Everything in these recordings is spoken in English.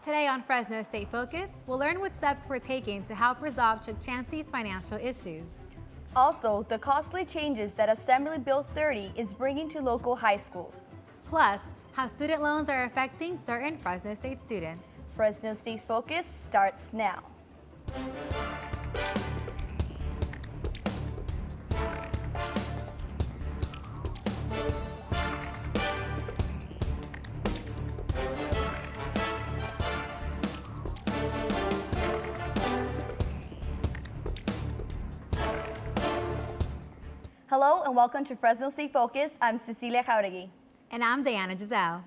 Today on Fresno State Focus, we'll learn what steps were taken to help resolve Chukchansi's financial issues. Also, the costly changes that Assembly Bill 30 is bringing to local high schools. Plus, how student loans are affecting certain Fresno State students. Fresno State Focus starts now. Hello and welcome to Fresno State Focus. I'm Cecilia Jauregui. And I'm Dayana Jiselle.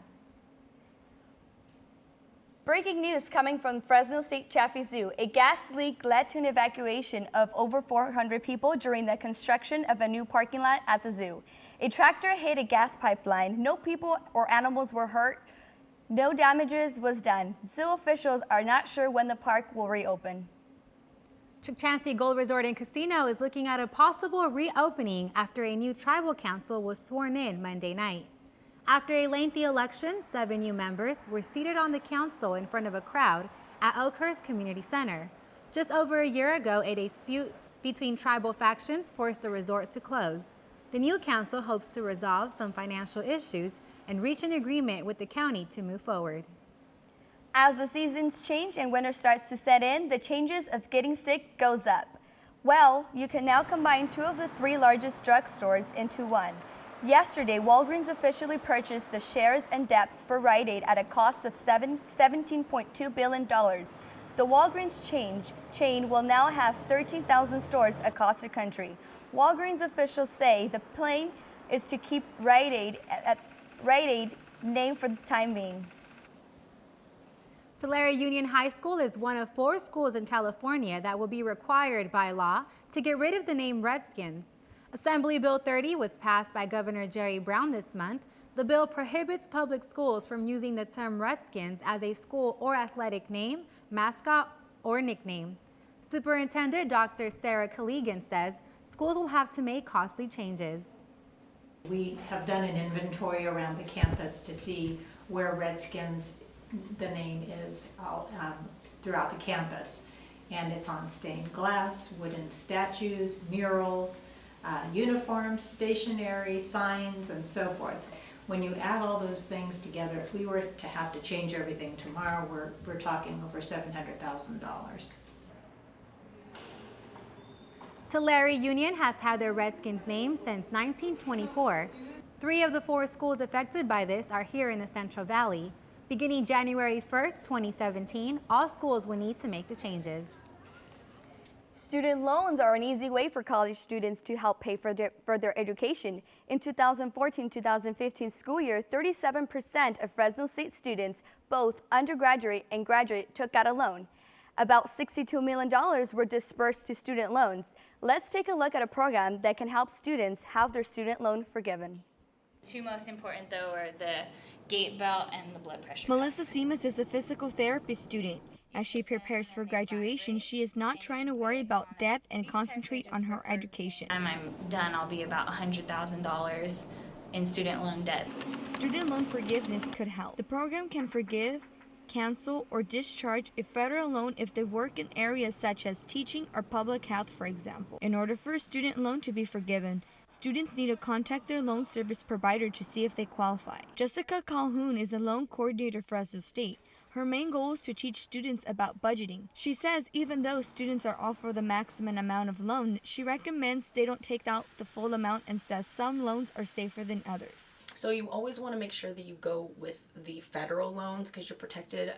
Breaking news coming from Fresno State Chaffee Zoo. A gas leak led to an evacuation of over 400 people during the construction of a new parking lot at the zoo. A tractor hit a gas pipeline. No people or animals were hurt. No damages was done. Zoo officials are not sure when the park will reopen. Chukchansi Gold Resort and Casino is looking at a possible reopening after a new tribal council was sworn in Monday night. After a lengthy election, 7 new members were seated on the council in front of a crowd at Oakhurst Community Center. Just over a year ago, a dispute between tribal factions forced the resort to close. The new council hopes to resolve some financial issues and reach an agreement with the county to move forward. As the seasons change and winter starts to set in, the chances of getting sick goes up. Well, you can now combine 2 of the 3 largest drugstores into one. Yesterday, Walgreens officially purchased the shares and debts for Rite Aid at a cost of $17.2 billion. The Walgreens chain will now have 13,000 stores across the country. Walgreens officials say the plan is to keep Rite Aid name for the time being. Tulare Union High School is one of 4 schools in California that will be required by law to get rid of the name Redskins. Assembly Bill 30 was passed by Governor Jerry Brown this month. The bill prohibits public schools from using the term Redskins as a school or athletic name, mascot, or nickname. Superintendent Dr. Sarah Collegan says schools will have to make costly changes. We have done an inventory around the campus to see where Redskins, the name is throughout the campus. And it's on stained glass, wooden statues, murals, uniforms, stationery, signs, and so forth. When you add all those things together, if we were to have to change everything tomorrow, we're talking over $700,000. Tulare Union has had their Redskins name since 1924. 3 of the 4 schools affected by this are here in the Central Valley. Beginning January 1st, 2017, all schools will need to make the changes. Student loans are an easy way for college students to help pay for their education. In 2014-2015 school year, 37% of Fresno State students, both undergraduate and graduate, took out a loan. About $62 million were dispersed to student loans. Let's take a look at a program that can help students have their student loan forgiven. 2 most important, though, are the gait belt and the blood pressure. Melissa Simas is a physical therapy student. As she prepares for graduation, she is not trying to worry about debt and concentrate on her education. When I'm done, I'll be about $100,000 in student loan debt. Student loan forgiveness could help. The program can forgive, cancel, or discharge a federal loan if they work in areas such as teaching or public health, for example. In order for a student loan to be forgiven, students need to contact their loan service provider to see if they qualify. Jessica Calhoun is the loan coordinator for Fresno State. Her main goal is to teach students about budgeting. She says even though students are offered the maximum amount of loan, she recommends they don't take out the full amount and says some loans are safer than others. So you always want to make sure that you go with the federal loans because you're protected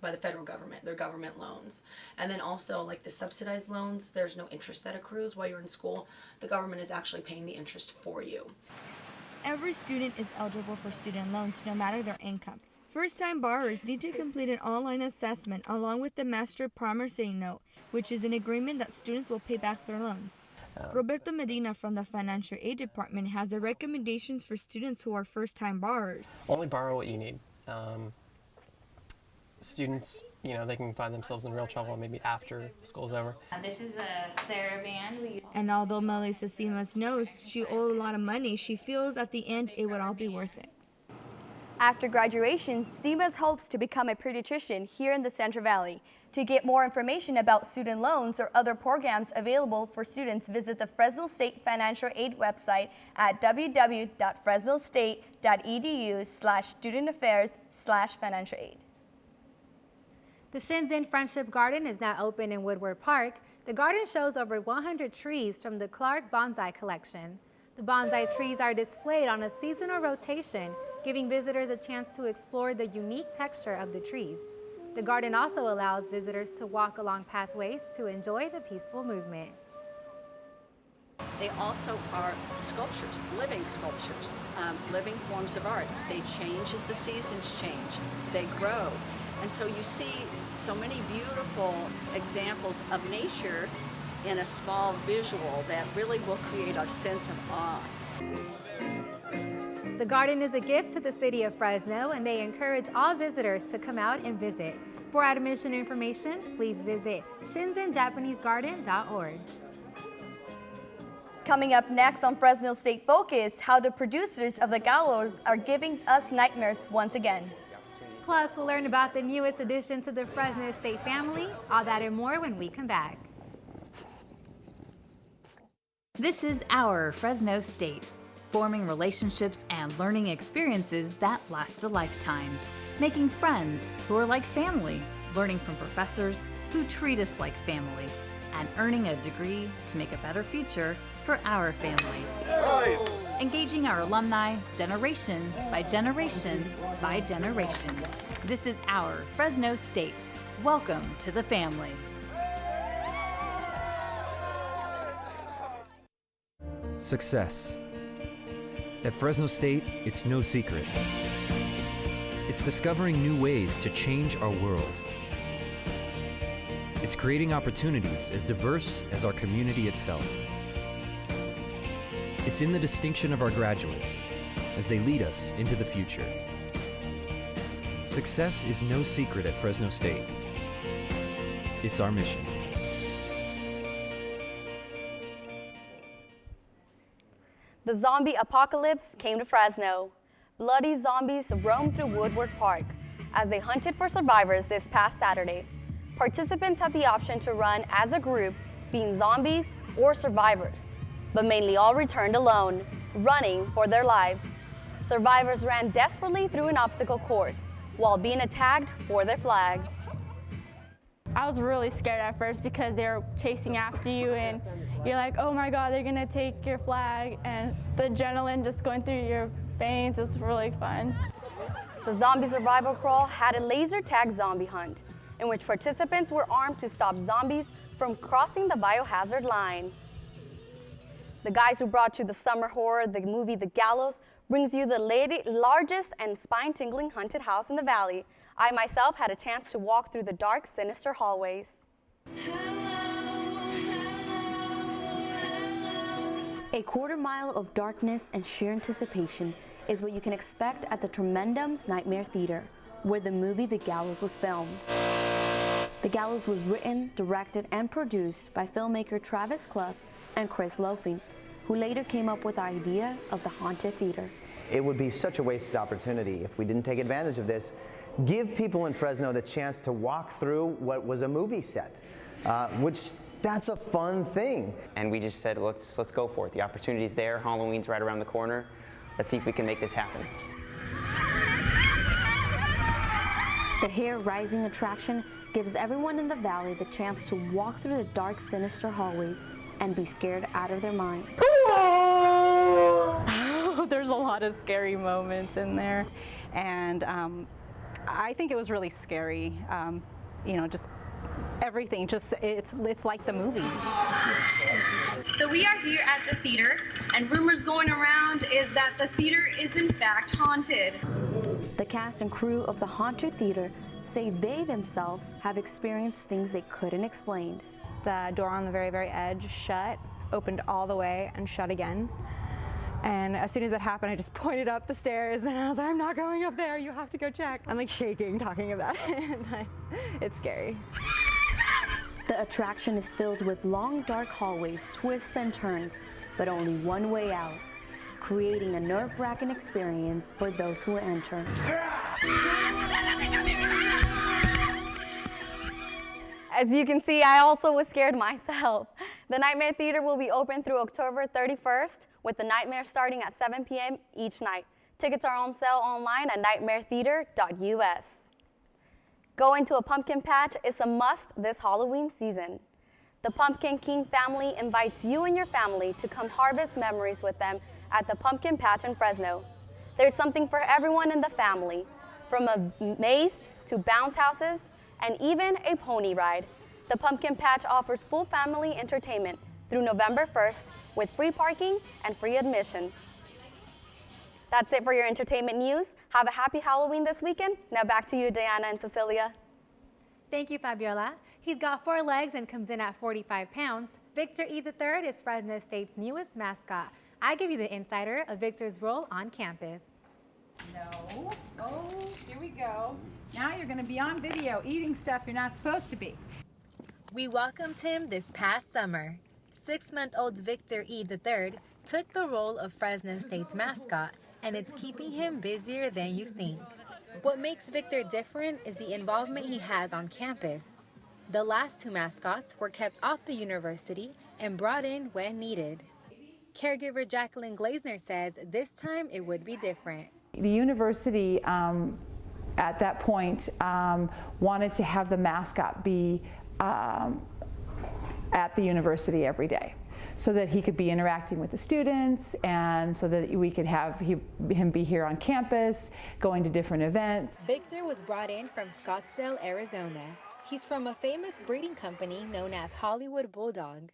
by the federal government. They're government loans. And then also like the subsidized loans, there's no interest that accrues while you're in school. The government is actually paying the interest for you. Every student is eligible for student loans no matter their income. First-time borrowers need to complete an online assessment along with the Master Promissory Note, which is an agreement that students will pay back their loans. Roberto Medina from the Financial Aid Department has the recommendations for students who are first-time borrowers. Only borrow what you need. Students, they can find themselves in real trouble maybe after school's over. This is a TheraBand. And although Melissa Simas knows she owed a lot of money, she feels at the end it would all be worth it. After graduation, Simas hopes to become a pediatrician here in the Central Valley. To get more information about student loans or other programs available for students, visit the Fresno State Financial Aid website at www.fresnostate.edu/studentaffairs/financial aid. The Shenzhen Friendship Garden is now open in Woodward Park. The garden shows over 100 trees from the Clark Bonsai collection. The bonsai trees are displayed on a seasonal rotation, giving visitors a chance to explore the unique texture of the trees. The garden also allows visitors to walk along pathways to enjoy the peaceful movement. They also are sculptures, living forms of art. They change as the seasons change. They grow. And so you see so many beautiful examples of nature in a small visual that really will create a sense of awe. The garden is a gift to the city of Fresno, and they encourage all visitors to come out and visit. For admission information, please visit shenzhenjapanesegarden.org. Coming up next on Fresno State Focus, how the producers of the gallows are giving us nightmares once again. Plus, we'll learn about the newest addition to the Fresno State family. All that and more when we come back. This is our Fresno State, forming relationships and learning experiences that last a lifetime, making friends who are like family, learning from professors who treat us like family, and earning a degree to make a better future for our family. Engaging our alumni generation by generation by generation. This is our Fresno State. Welcome to the family. Success. At Fresno State, it's no secret. It's discovering new ways to change our world. It's creating opportunities as diverse as our community itself. It's in the distinction of our graduates as they lead us into the future. Success is no secret at Fresno State. It's our mission. The zombie apocalypse came to Fresno. Bloody zombies roamed through Woodward Park as they hunted for survivors this past Saturday. Participants had the option to run as a group, being zombies or survivors, but mainly all returned alone, running for their lives. Survivors ran desperately through an obstacle course while being attacked for their flags. I was really scared at first because they were chasing after you and you're like, oh my God, they're gonna take your flag, and the adrenaline just going through your veins was really fun. The zombie survival crawl had a laser tag zombie hunt in which participants were armed to stop zombies from crossing the biohazard line. The guys who brought you the summer horror, the movie The Gallows, brings you the largest and spine-tingling haunted house in the valley. I myself had a chance to walk through the dark, sinister hallways. A quarter mile of darkness and sheer anticipation is what you can expect at the Tremendum's Nightmare Theater, where the movie The Gallows was filmed. The Gallows was written, directed, and produced by filmmaker Travis Clough and Chris Loafing, who later came up with the idea of the haunted theater. It would be such a wasted opportunity if we didn't take advantage of this. Give people in Fresno the chance to walk through what was a movie set, which that's a fun thing. And we just said, let's go for it. The opportunity's there. Halloween's right around the corner. Let's see if we can make this happen. The hair-rising attraction gives everyone in the valley the chance to walk through the dark, sinister hallways and be scared out of their minds. There's a lot of scary moments in there, and I think it was really scary. You know, just everything, it's like the movie. So we are here at the theater, and rumors going around is that the theater is in fact haunted. The cast and crew of the haunted theater say they themselves have experienced things they couldn't explain. The door on the very, very edge shut, opened all the way, and shut again. And as soon as that happened, I just pointed up the stairs and I was like, I'm not going up there, you have to go check. I'm like shaking talking about it, and it's scary. The attraction is filled with long, dark hallways, twists and turns, but only one way out. creating a nerve-wracking experience for those who enter. As you can see, I also was scared myself. The Nightmare Theater will be open through October 31st, with the Nightmare starting at 7 p.m. each night. Tickets are on sale online at nightmaretheater.us. Going to a pumpkin patch is a must this Halloween season. The Pumpkin King family invites you and your family to come harvest memories with them at the Pumpkin Patch in Fresno. There's something for everyone in the family, from a maze to bounce houses and even a pony ride. The Pumpkin Patch offers full family entertainment through November 1st with free parking and free admission. That's it for your entertainment news. Have a happy Halloween this weekend. Now back to you, Dayana and Cecilia. Thank you, Fabiola. He's got 4 legs and comes in at 45 pounds. Victor E. III is Fresno State's newest mascot. I give you the insider of Victor's role on campus. No. Oh, here we go. Now you're going to be on video eating stuff you're not supposed to be. We welcomed him this past summer. 6-month-old Victor E. III took the role of Fresno State's mascot, and it's keeping him busier than you think. What makes Victor different is the involvement he has on campus. The last 2 mascots were kept off the university and brought in when needed. Caregiver Jacqueline Glazner says this time it would be different. The university at that point wanted to have the mascot be at the university every day, so that he could be interacting with the students and so that we could have him be here on campus, going to different events. Victor was brought in from Scottsdale, Arizona. He's from a famous breeding company known as Hollywood Bulldog.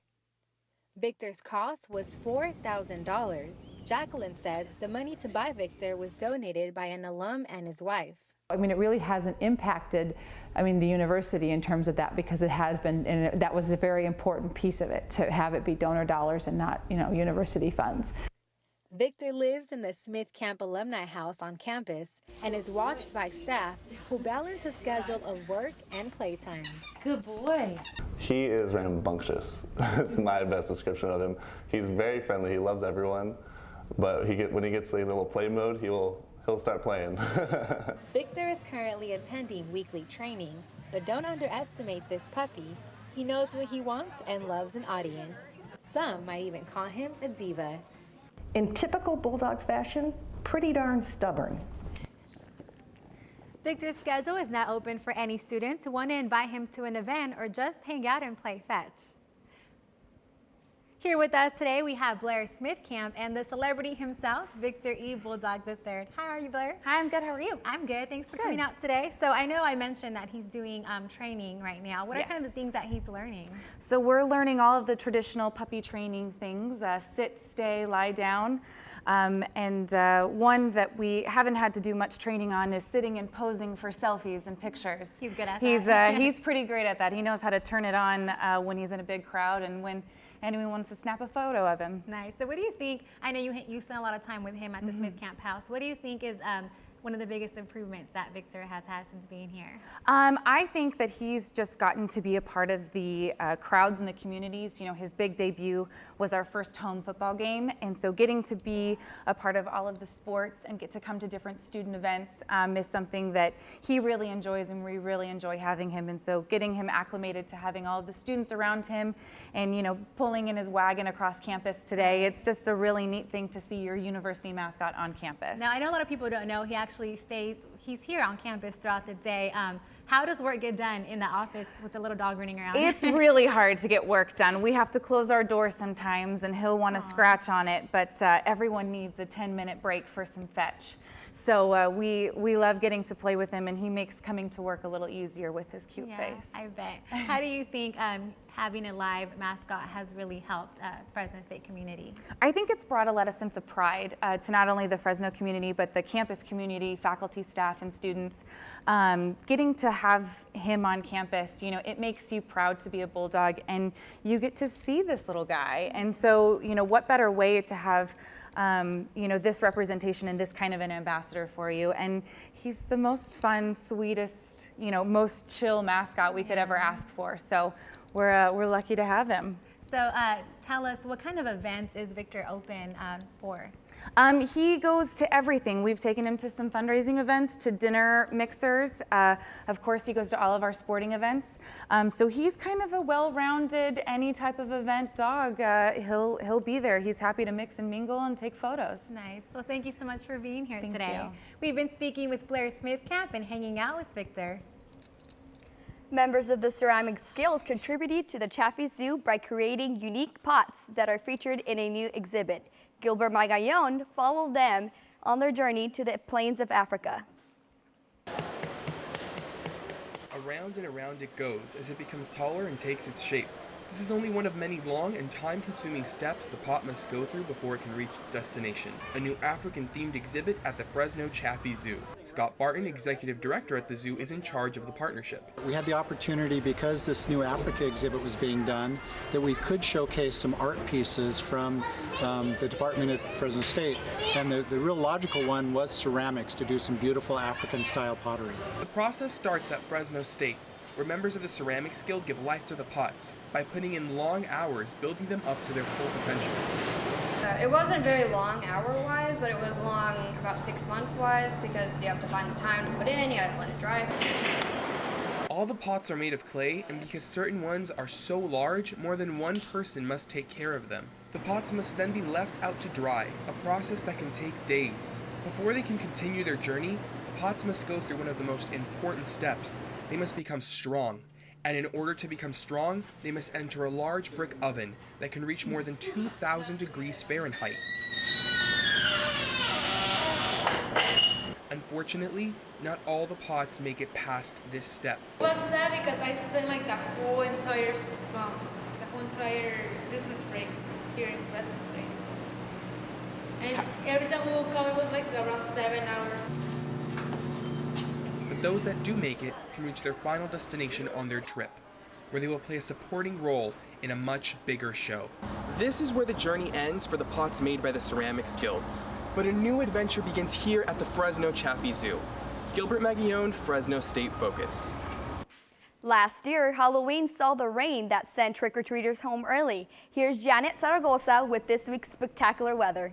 Victor's cost was $4,000. Jacqueline says the money to buy Victor was donated by an alum and his wife. I mean, it really hasn't impacted, the university in terms of that, because it has been, and that was a very important piece of it, to have it be donor dollars and not, university funds. Victor lives in the Smith Camp Alumni House on campus and is watched by staff who balance a schedule of work and playtime. Good boy. He is rambunctious. That's my best description of him. He's very friendly. He loves everyone, but when he gets in a little play mode, he'll start playing. Victor is currently attending weekly training, but don't underestimate this puppy. He knows what he wants and loves an audience. Some might even call him a diva. In typical bulldog fashion, pretty darn stubborn. Victor's schedule is now open for any students who want to invite him to an event or just hang out and play fetch. Here with us today, we have Blair Smith Camp and the celebrity himself, Victor E. Bulldog III. How are you, Blair? Hi, I'm good. How are you? I'm good. Thanks for coming out today. So I know I mentioned that he's doing training right now. What are kind of the things that he's learning? So we're learning all of the traditional puppy training things, sit, stay, lie down. And one that we haven't had to do much training on is sitting and posing for selfies and pictures. He's good at that. He's pretty great at that. He knows how to turn it on when he's in a big crowd and when anyone wants to snap a photo of him. Nice. So what do you think, I know you spent a lot of time with him at the Smith Camp House. What do you think is one of the biggest improvements that Victor has had since being here? I think that he's just gotten to be a part of the crowds in the communities. His big debut was our first home football game, and so getting to be a part of all of the sports and get to come to different student events is something that he really enjoys, and we really enjoy having him. And so getting him acclimated to having all of the students around him and pulling in his wagon across campus today, it's just a really neat thing to see your university mascot on campus. Now, I know a lot of people don't know he actually he's here on campus throughout the day. How does work get done in the office with the little dog running around? It's really hard to get work done. We have to close our doors sometimes and he'll want to scratch on it, but everyone needs a 10-minute break for some fetch. So we love getting to play with him, and he makes coming to work a little easier with his cute face. I bet. How do you think having a live mascot has really helped Fresno State community? I think it's brought a lot of sense of pride to not only the Fresno community, but the campus community, faculty, staff, and students. Getting to have him on campus, it makes you proud to be a Bulldog, and you get to see this little guy. And so, what better way to have this representation and this kind of an ambassador for you. And he's the most fun, sweetest, most chill mascot we could ever ask for. So we're lucky to have him. So tell us, what kind of events is Victor open for? He goes to everything. We've taken him to some fundraising events, to dinner mixers. Of course, he goes to all of our sporting events. So he's kind of a well-rounded, any type of event dog. He'll be there. He's happy to mix and mingle and take photos. Nice. Well, thank you so much for being here today. You. We've been speaking with Blair Smith Camp and hanging out with Victor. Members of the Ceramics Guild contributed to the Chaffee Zoo by creating unique pots that are featured in a new exhibit. Gilbert Magallon followed them on their journey to the plains of Africa. Around and around it goes as it becomes taller and takes its shape. This is only one of many long and time-consuming steps the pot must go through before it can reach its destination. A new African-themed exhibit at the Fresno Chaffee Zoo. Scott Barton, executive director at the zoo, is in charge of the partnership. We had the opportunity, because this new Africa exhibit was being done, that we could showcase some art pieces from the department at Fresno State. And the real logical one was ceramics, to do some beautiful African-style pottery. The process starts at Fresno State, where members of the Ceramics Guild give life to the pots by putting in long hours building them up to their full potential. It wasn't very long hour-wise, but it was long about 6 months-wise, because you have to find the time to put in, you gotta let it dry. All the pots are made of clay, and because certain ones are so large, more than one person must take care of them. The pots must then be left out to dry, a process that can take days. Before they can continue their journey, the pots must go through one of the most important steps. They must become strong, and in order to become strong, they must enter a large brick oven that can reach more than 2,000 degrees Fahrenheit. Unfortunately, not all the pots make it past this step. It was sad because I spent like the whole entire Christmas break here in Fresno State. And every time we would come, it was like around 7 hours. But those that do make it can reach their final destination on their trip, where they will play a supporting role in a much bigger show. This is where the journey ends for the pots made by the Ceramics Guild, but a new adventure begins here at the Fresno Chaffee Zoo. Gilbert Magallon, Fresno State Focus. Last year, Halloween saw the rain that sent trick-or-treaters home early. Here's Janet Zaragoza with this week's spectacular weather.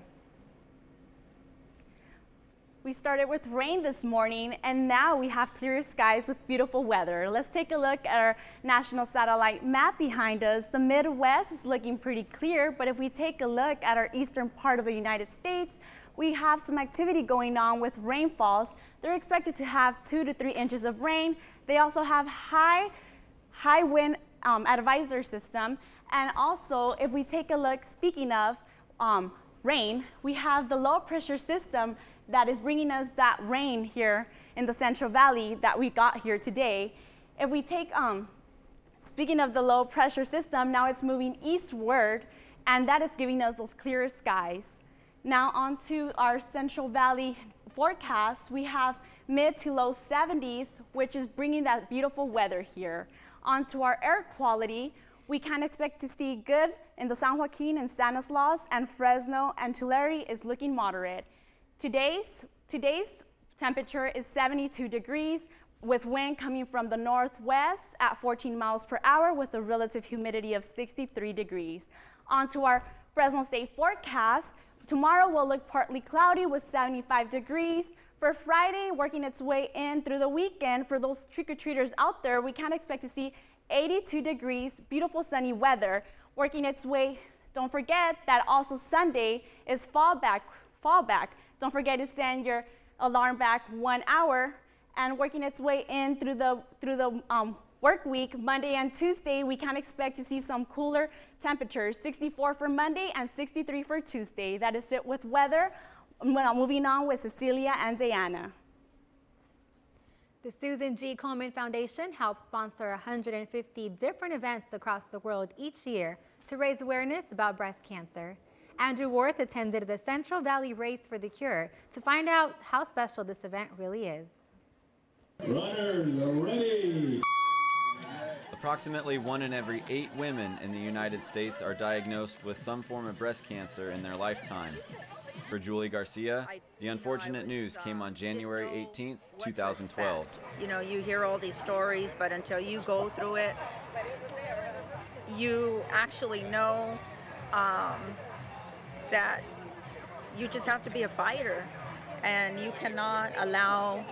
We started with rain this morning, and now we have clear skies with beautiful weather. Let's take a look at our national satellite map behind us. The Midwest is looking pretty clear, but if we take a look at our eastern part of the United States, we have some activity going on with rainfalls. They're expected to have 2 to 3 inches of rain. They also have high wind advisory system. And also, if we take a look, speaking of rain, we have the low pressure system that is bringing us that rain here in the Central Valley that we got here today. If we take, speaking of the low pressure system, now it's moving eastward, and that is giving us those clearer skies. Now on to our Central Valley forecast. We have mid to low 70s, which is bringing that beautiful weather here. On to our air quality, we can expect to see good in the San Joaquin and Stanislaus, and Fresno and Tulare is looking moderate. Today's temperature is 72 degrees with wind coming from the northwest at 14 miles per hour with a relative humidity of 63 degrees. On to our Fresno State forecast. Tomorrow will look partly cloudy with 75 degrees. For Friday, working its way in through the weekend, for those trick-or-treaters out there, we can expect to see 82 degrees, beautiful sunny weather. Working its way, don't forget that also Sunday is fallback. Don't forget to send your alarm back 1 hour. And working its way in through the work week, Monday and Tuesday, we can expect to see some cooler temperatures, 64 for Monday and 63 for Tuesday. That is it with weather. Moving on with Cecilia and Dayana. The Susan G. Komen Foundation helps sponsor 150 different events across the world each year to raise awareness about breast cancer. Andrew Worth attended the Central Valley Race for the Cure to find out how special this event really is. Runners are ready. Approximately 1 in every 8 women in the United States are diagnosed with some form of breast cancer in their lifetime. For Julie Garcia, the unfortunate news came on January 18th, 2012. You know, you hear all these stories, but until you go through it, you actually know that you just have to be a fighter, and you cannot allow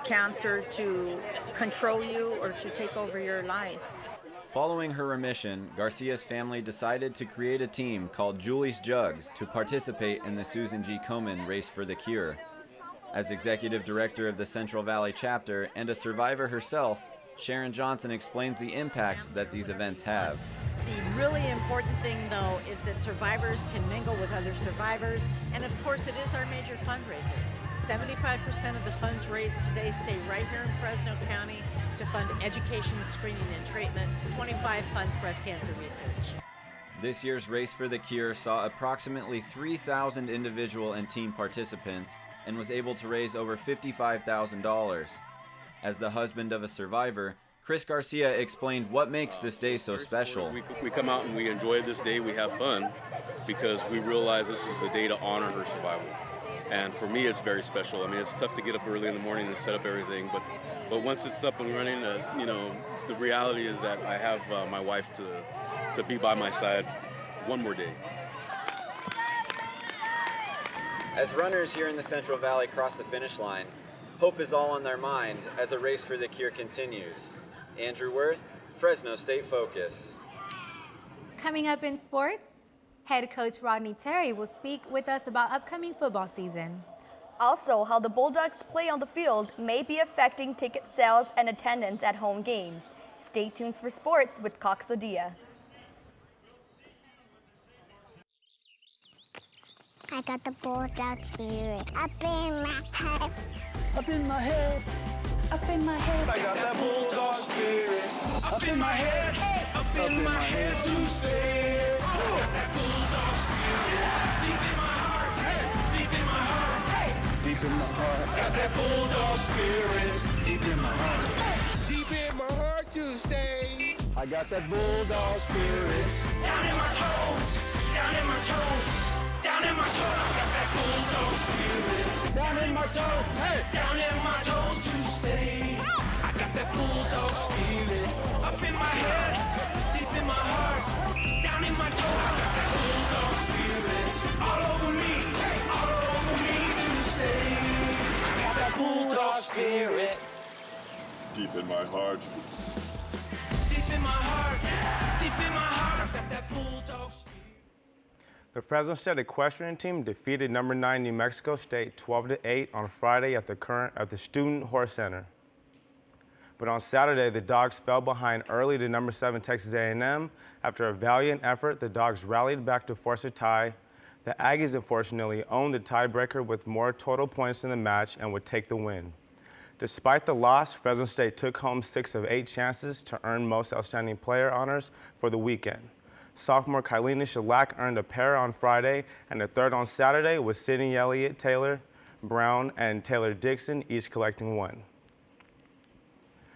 cancer to control you or to take over your life. Following her remission, Garcia's family decided to create a team called Julie's Jugs to participate in the Susan G. Komen Race for the Cure. As executive director of the Central Valley chapter and a survivor herself, Sharon Johnson explains the impact that these events have. The really important thing, though, is that survivors can mingle with other survivors, and of course it is our major fundraiser. 75% of the funds raised today stay right here in Fresno County to fund education, screening, and treatment. 25 funds breast cancer research. This year's Race for the Cure saw approximately 3,000 individual and team participants and was able to raise over $55,000. As the husband of a survivor, Chris Garcia explained what makes this day so special. We come out and we enjoy this day, we have fun, because we realize this is a day to honor her survival. And for me, it's very special. I mean, it's tough to get up early in the morning and set up everything, but once it's up and running, the reality is that I have my wife to be by my side one more day. As runners here in the Central Valley cross the finish line, hope is all on their mind as a Race for the Cure continues. Andrew Worth, Fresno State Focus. Coming up in sports, head coach Rodney Terry will speak with us about upcoming football season. Also, how the Bulldogs play on the field may be affecting ticket sales and attendance at home games. Stay tuned for sports with Cox Odia. I got the Bulldog spirit up in my head. Up in my head. Up in my head. I got that Bulldog spirit. Up in my head. Hey. Up in my head to say. I got that Bulldog spirit. Deep in my heart. Hey. Deep in my heart. Hey. Deep in my heart. Got that Bulldog spirit. Deep in my heart. Hey. Deep in my heart to stay. I got that Bulldog spirit. Down in my toes. Down in my toes. Down in my toes, I got that Bulldog spirit. Down in my toes, hey! Down in my toes to stay. I got that Bulldog spirit. Up in my head, deep in my heart. Down in my toes, I got that Bulldog spirit. All over me, all over me to stay. I got that Bulldog spirit. Deep in my heart. Deep in my heart, deep in my heart. I got that Bulldog spirit. The Fresno State equestrian team defeated number 9 New Mexico State 12-8 on Friday at the Student Horse Center. But on Saturday, the Dogs fell behind early to number 7 Texas A&M. After a valiant effort, the Dogs rallied back to force a tie. The Aggies unfortunately owned the tiebreaker with more total points in the match and would take the win. Despite the loss, Fresno State took home 6 of 8 chances to earn most outstanding player honors for the weekend. Sophomore Kylina Shellac earned a pair on Friday and a third on Saturday, with Sydney Elliott, Taylor Brown, and Taylor Dixon each collecting 1.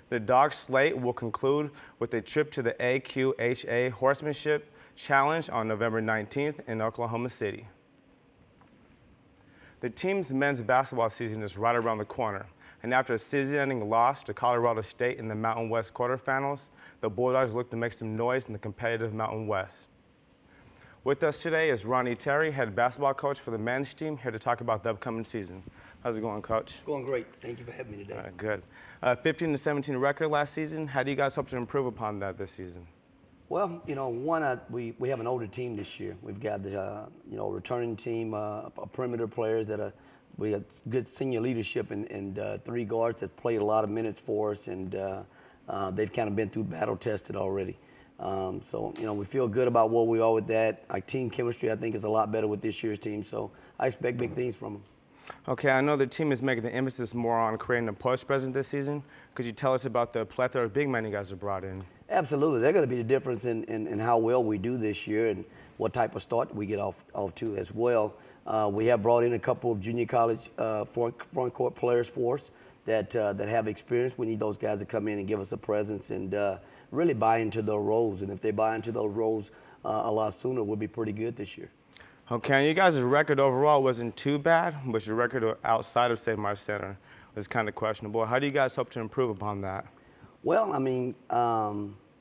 The Dogs slate will conclude with a trip to the AQHA Horsemanship Challenge on November 19th in Oklahoma City. The team's men's basketball season is right around the corner, and after a season-ending loss to Colorado State in the Mountain West quarterfinals, the Bulldogs look to make some noise in the competitive Mountain West. With us today is Ronnie Terry, head basketball coach for the men's team, here to talk about the upcoming season. How's it going, Coach? Going great. Thank you for having me today. Good. 15-17 record last season. How do you guys hope to improve upon that this season? Well, we have an older team this year. We've got the returning team, a perimeter players we got good senior leadership and 3 guards that played a lot of minutes for us, and they've kind of been through battle tested already. So we feel good about where we are with that. Our team chemistry, I think, is a lot better with this year's team, so I expect big things from them. Okay, I know the team is making the emphasis more on creating a post presence this season. Could you tell us about the plethora of big men you guys have brought in? Absolutely. They're going to be the difference in how well we do this year and what type of start we get off to as well. We have brought in a couple of junior college front court players for us that have experience. We need those guys to come in and give us a presence and really buy into those roles. And if they buy into those roles a lot sooner, we'll be pretty good this year. Okay, and you guys' record overall wasn't too bad, but your record outside of St. Mark's Center was kind of questionable. How do you guys hope to improve upon that? Well, I mean,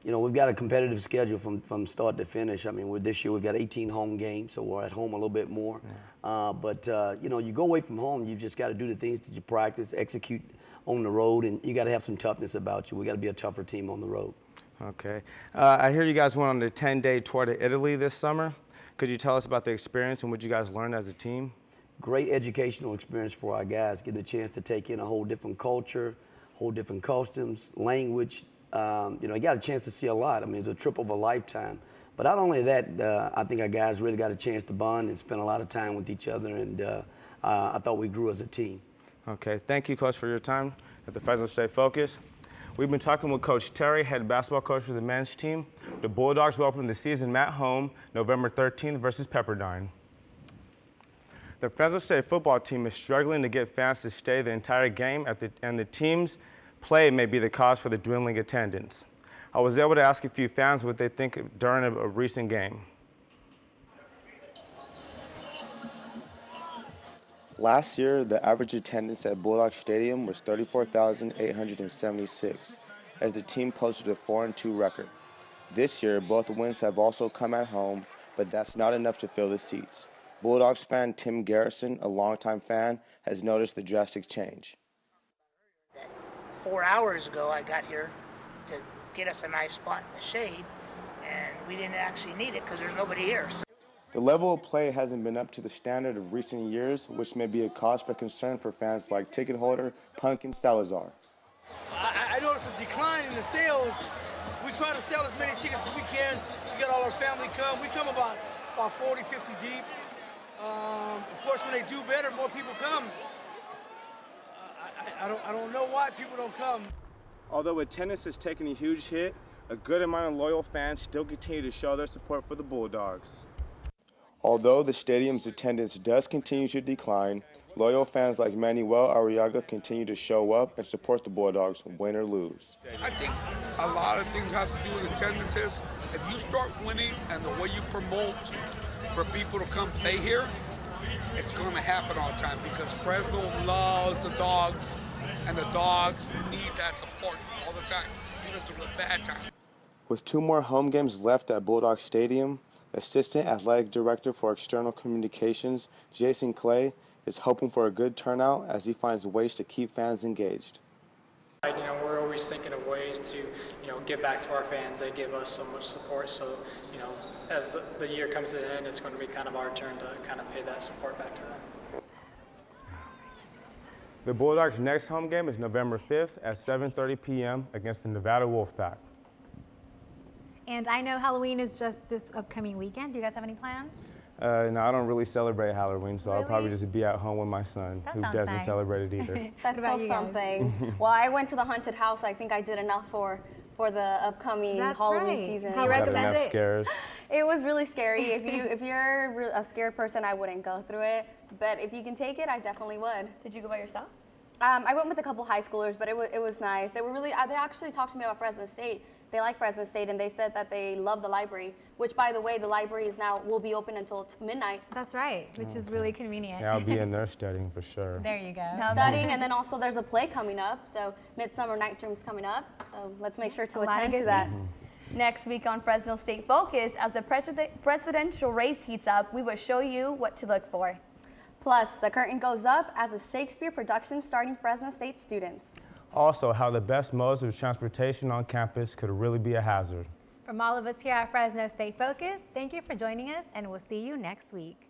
you know, we've got a competitive schedule from start to finish. I mean, this year we've got 18 home games, so we're at home a little bit more. But you know, you go away from home, you've just got to do the things that you practice, execute on the road, and you got to have some toughness about you. We got to be a tougher team on the road. Okay. I hear you guys went on a 10-day tour to Italy this summer. Could you tell us about the experience and what you guys learned as a team? Great educational experience for our guys, getting a chance to take in a whole different culture, whole different customs, language. You know, you got a chance to see a lot. I mean, it's a trip of a lifetime. But not only that, I think our guys really got a chance to bond and spend a lot of time with each other, and I thought we grew as a team. Okay, thank you, Coach, for your time at the Fresno State Focus. We've been talking with Coach Terry, head basketball coach for the men's team. The Bulldogs will open the season at home November 13th versus Pepperdine. The Fresno State football team is struggling to get fans to stay the entire game, and the team's play may be the cause for the dwindling attendance. I was able to ask a few fans what they think during a recent game. Last year, the average attendance at Bulldog Stadium was 34,876, as the team posted a 4-2 record. This year, both wins have also come at home, but that's not enough to fill the seats. Bulldogs fan Tim Garrison, a longtime fan, has noticed the drastic change. 4 hours ago, I got here to get us a nice spot in the shade, and we didn't actually need it because there's nobody here. So. The level of play hasn't been up to the standard of recent years, which may be a cause for concern for fans like ticket holder Pumpkin Salazar. I noticed a decline in the sales. We try to sell as many tickets as we can. We got all our family come. We come about 40, 50 deep. Of course, when they do better, more people come. I don't know why people don't come. Although attendance has taken a huge hit, a good amount of loyal fans still continue to show their support for the Bulldogs. Although the stadium's attendance does continue to decline, loyal fans like Manuel Arriaga continue to show up and support the Bulldogs, win or lose. I think a lot of things have to do with attendances. If you start winning and the way you promote for people to come play here, it's going to happen all the time because Fresno loves the Dogs, and the Dogs need that support all the time, even through the bad time. With 2 more home games left at Bulldog Stadium, Assistant Athletic Director for External Communications, Jason Clay, is hoping for a good turnout as he finds ways to keep fans engaged. You know, we're always thinking of ways to, you know, give back to our fans. They give us so much support, so, you know, as the year comes to an end, it's going to be kind of our turn to kind of pay that support back to them. The Bulldogs' next home game is November 5th at 7:30 p.m. against the Nevada Wolfpack. And I know Halloween is just this upcoming weekend. Do you guys have any plans? No, I don't really celebrate Halloween, so Really? I'll probably just be at home with my son, That who sounds doesn't nice. celebrate it either. That's What about so you guys? something. Well, I went to the haunted house. I think I did enough for the upcoming That's Halloween right. season. Do you Had recommend enough it? scares. It was really scary. If you're a scared person, I wouldn't go through it. But if you can take it, I definitely would. Did you go by yourself? I went with a couple high schoolers, but it was nice. They were really. They actually talked to me about Fresno State. They like Fresno State, and they said that they love the library. Which, by the way, the library will be open until midnight. That's right, which is really convenient. Yeah, I'll be in there studying for sure. There you go. Studying, and then also there's a play coming up. So Midsummer Night Dream's coming up. So let's make sure to attend to that. Next week on Fresno State Focus, as the presidential race heats up, we will show you what to look for. Plus, the curtain goes up as a Shakespeare production starting Fresno State students. Also, how the best modes of transportation on campus could really be a hazard. From all of us here at Fresno State Focus, thank you for joining us, and we'll see you next week.